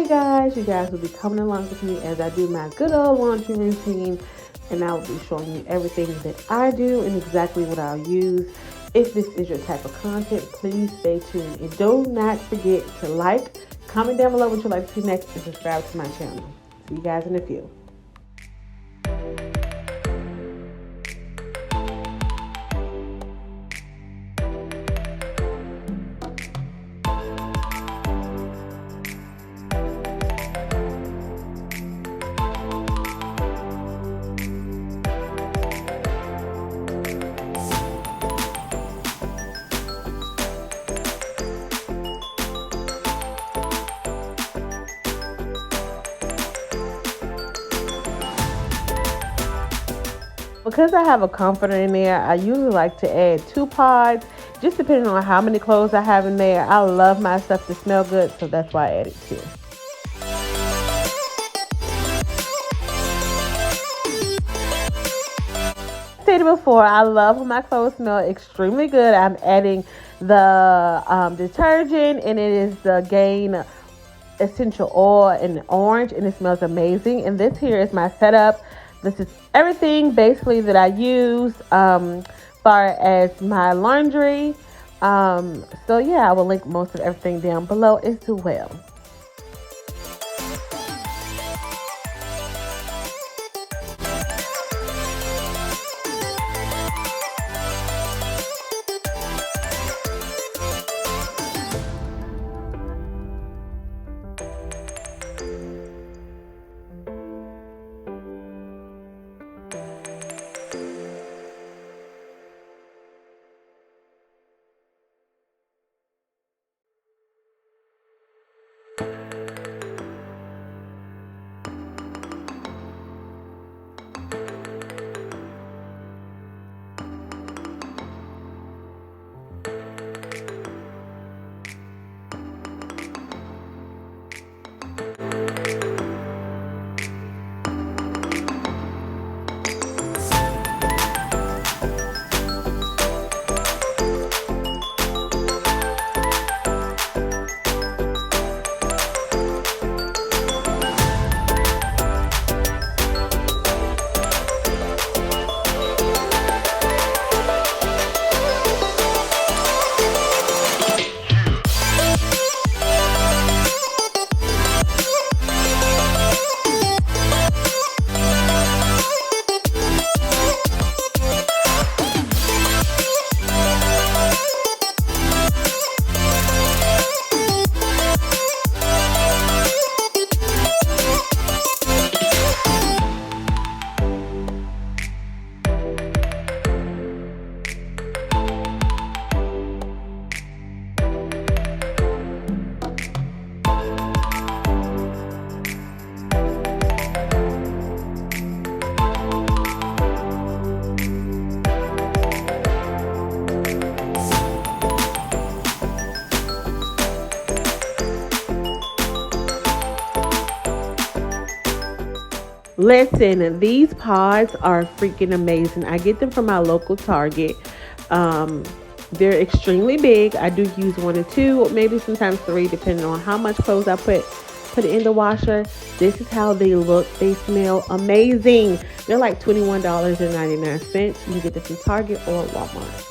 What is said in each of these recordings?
Hey guys, you guys will be coming along with me as I do my good old laundry routine, and I will be showing you everything that I do and exactly what I'll use. If this is your type of content, please stay tuned and do not forget to like, comment down below what you'd like to see next, and subscribe to my channel. See you guys in a few. Because I have a comforter in there, I usually like to add 2 pods, just depending on how many clothes I have in there. I love my stuff to smell good, so that's why I added 2. Stated before, I love when my clothes smell extremely good. I'm adding the detergent, and it is the Gain essential oil in orange, and it smells amazing. And this here is my setup. This is everything basically that I use far as my laundry. So yeah, I will link most of everything down below as well. Listen, these pods are freaking amazing. I get them from my local Target. They're extremely big. I do use 1 or 2, maybe sometimes 3, depending on how much clothes I put in the washer. This is how they look. They smell amazing. They're like $21.99. You can get them from Target or Walmart.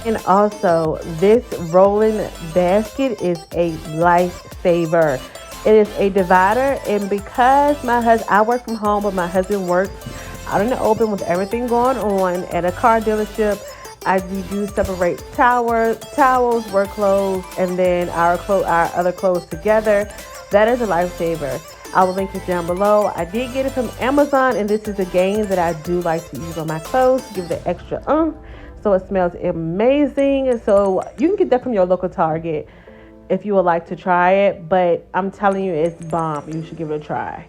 And also, this rolling basket is a lifesaver. It is a divider, and because I work from home, but my husband works out in the open with everything going on at a car dealership, we do separate towels, work clothes, and then our other clothes together. That is a lifesaver. I will link it down below. I did get it from Amazon, and this is a Gain that I do like to use on my clothes to give it the extra so it smells amazing. So you can get that from your local Target if you would like to try it, but I'm telling you, it's bomb. You should give it a try.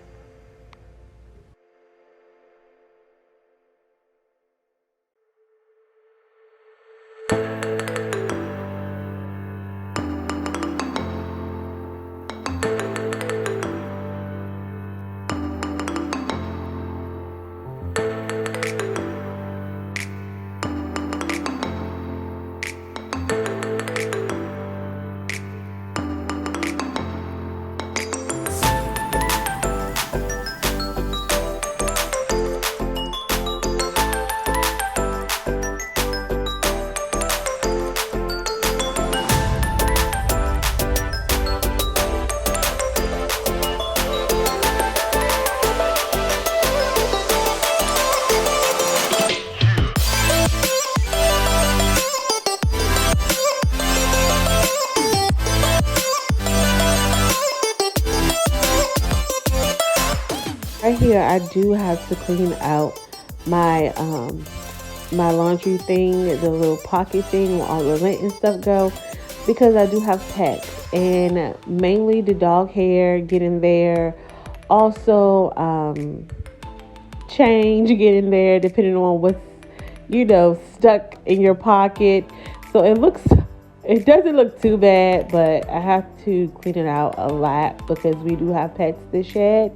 right here, I do have to clean out my my laundry thing, the little pocket thing where all the lint and stuff go, because I do have pets, and mainly the dog hair get in there. Also, change get in there depending on what's stuck in your pocket. So it doesn't look too bad, but I have to clean it out a lot because we do have pets this shed.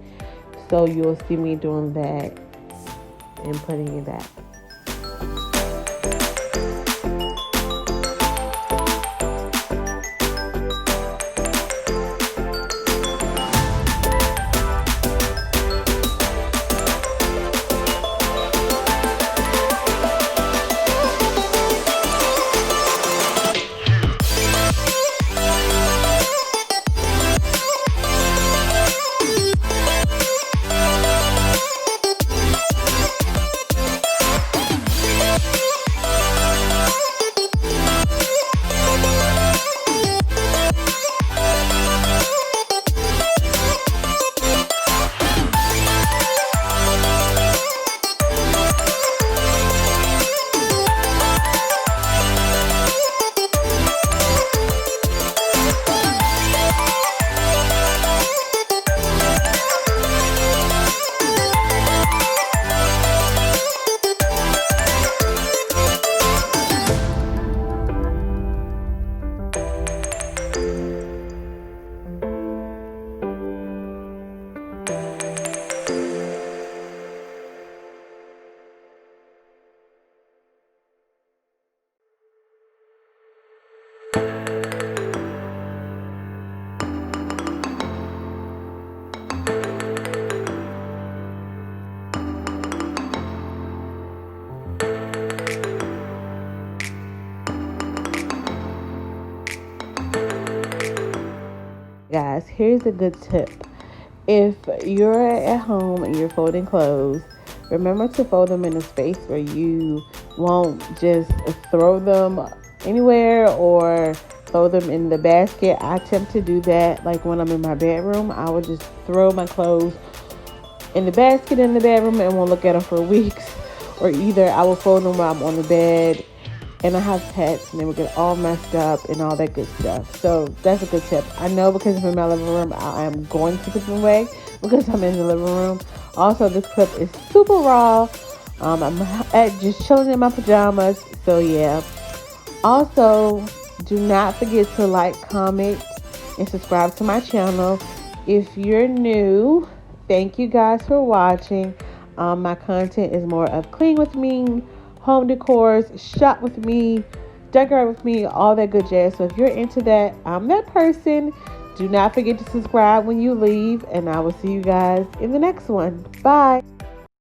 So you'll see me doing that and putting it back. Guys, here's a good tip. If you're at home and you're folding clothes, remember to fold them in a space where you won't just throw them anywhere or throw them in the basket. I attempt to do that. Like when I'm in my bedroom, I would just throw my clothes in the basket in the bedroom and won't look at them for weeks. Or either I will fold them while I'm on the bed, and I have pets and they will get all messed up and all that good stuff. So that's a good tip. I know because I'm in my living room, I am going to put them away because I'm in the living room. Also, this clip is super raw. I'm just chilling in my pajamas. So yeah. Also, do not forget to like, comment, and subscribe to my channel. If you're new, thank you guys for watching. My content is more of clean with me, home decors, shop with me, decorate with me, all that good jazz. So if you're into that, I'm that person. Do not forget to subscribe when you leave, and I will see you guys in the next one. Bye.